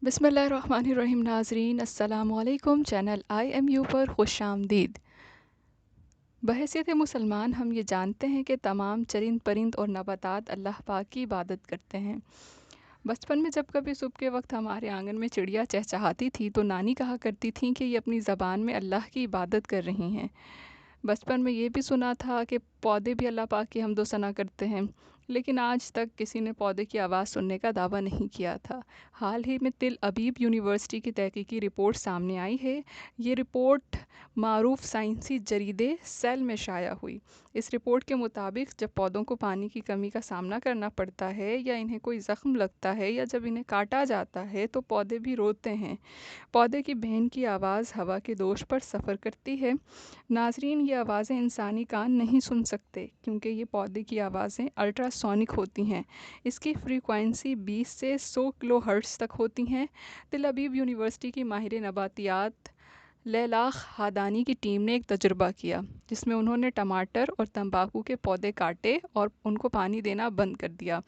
बिस्मिल्लाहिर्रहमानिर्रहीम। नाज़रीन अस्सलाम वालेकुम। चैनल IMU पर खुश आमदीद। बहैसियत मुसलमान हम ये जानते हैं कि तमाम चरिंद परिंद और नबातात अल्लाह पाक की इबादत करते हैं। बचपन में जब कभी सुबह के वक्त हमारे आंगन में चिड़िया चहचहाती थी तो नानी कहा करती थीं कि ये अपनी ज़बान में अल्लाह की इबादत कर रही हैं। बचपन में ये भी सुना था कि पौधे भी अल्लाह पाक की हम्दो सना करते हैं, लेकिन आज तक किसी ने पौधे की आवाज़ सुनने का दावा नहीं किया था। हाल ही में तिल अबीब यूनिवर्सिटी की तहकीकी रिपोर्ट सामने आई है। ये रिपोर्ट मारूफ साइंसी जरीदे सेल में शाया हुई। इस रिपोर्ट के मुताबिक जब पौधों को पानी की कमी का सामना करना पड़ता है या इन्हें कोई ज़ख्म लगता है या जब इन्हें काटा जाता है तो पौधे भी रोते हैं। पौधे की बहन की आवाज़ हवा के दोष पर सफ़र करती है। नाज़रीन, ये आवाज़ें इंसानी कान नहीं सुन सकते क्योंकि ये पौधे की आवाज़ें अल्ट्रासोनिक होती हैं। इसकी फ्रीक्वेंसी 20 से 100 किलो हर्ट्ज़ तक होती हैं। तिल अबीब यूनिवर्सिटी की माहिर नबातियात लैलाख हादानी की टीम ने एक तजुर्बा किया जिसमें उन्होंने टमाटर और तंबाकू के पौधे काटे और उनको पानी देना बंद कर दिया।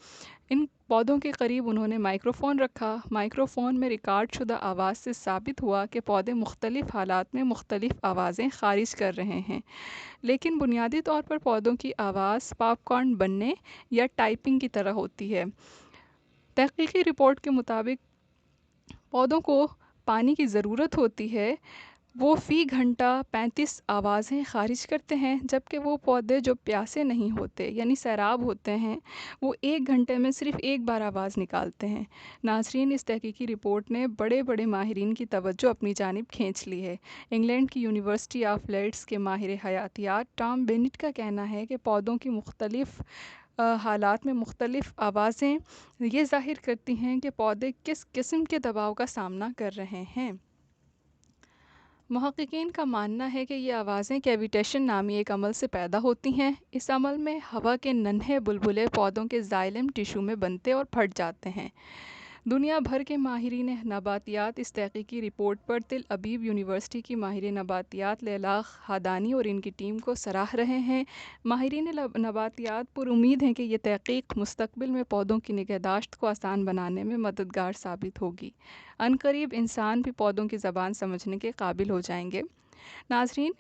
इन पौधों के करीब उन्होंने माइक्रोफ़ोन रखा। माइक्रोफ़ोन में रिकॉर्ड शुदा आवाज़ से साबित हुआ कि पौधे मुख्तलिफ़ हालात में मुख्तलिफ़ आवाज़ें ख़ारिज कर रहे हैं, लेकिन बुनियादी तौर पर पौधों की आवाज़ पॉपकॉर्न बनने या टाइपिंग की तरह होती है। तहकीकी रिपोर्ट के मुताबिक पौधों को पानी की ज़रूरत होती है। वो फ़ी घंटा 35 आवाज़ें ख़ारिज करते हैं, जबकि वो पौधे जो प्यासे नहीं होते यानी सैराब होते हैं, वो 1 घंटे में सिर्फ़ एक बार आवाज़ निकालते हैं। नाज़रीन, इस तहकीकी रिपोर्ट ने बड़े बड़े माहिरीन की तवज्जो अपनी जानिब खींच ली है। इंग्लैंड की यूनिवर्सिटी ऑफ लीड्स के माहिर हयातियात टॉम बेनेट का कहना है कि पौधों की मुख्तलिफ़ हालात में मुख्तलिफ़ आवाज़ें ये ज़ाहिर करती हैं कि पौधे किस किस्म के दबाव का सामना कर रहे हैं। मुहक्किकीन का मानना है कि ये आवाज़ें कैविटेशन नामी एक अमल से पैदा होती हैं। इस अमल में हवा के नन्हे बुलबुले पौधों के जाइलम टिश्यू में बनते और फट जाते हैं। दुनिया भर के माहिरीन नबातियात इस तहकीकी रिपोर्ट पर तिल अबीब यूनिवर्सिटी की माहिर नबातियात लैलाख हादानी और इनकी टीम को सराह रहे हैं। माहिरीन नबातियात पर उम्मीद हैं कि ये तहकीक मुस्तकबिल में पौधों की निगहदाश्त को आसान बनाने में मददगार साबित होगी। अनकरीब इंसान भी पौधों की ज़बान समझने के काबिल हो जाएंगे। नाज़रीन,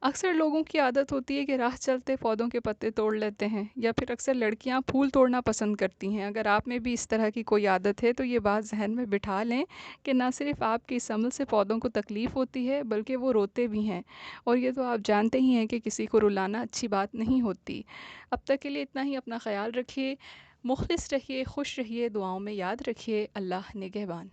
अक्सर लोगों की आदत होती है कि राह चलते पौधों के पत्ते तोड़ लेते हैं, या फिर अक्सर लड़कियां फूल तोड़ना पसंद करती हैं। अगर आप में भी इस तरह की कोई आदत है तो ये बात जहन में बिठा लें कि न सिर्फ आपकी इस अमल से पौधों को तकलीफ़ होती है बल्कि वो रोते भी हैं, और ये तो आप जानते ही हैं कि किसी को रुलाना अच्छी बात नहीं होती। अब तक के लिए इतना ही। अपना ख्याल रखिए, मुखलिस रहिए, खुश रहिए, दुआओं में याद रखिए। अल्लाह निगहबान।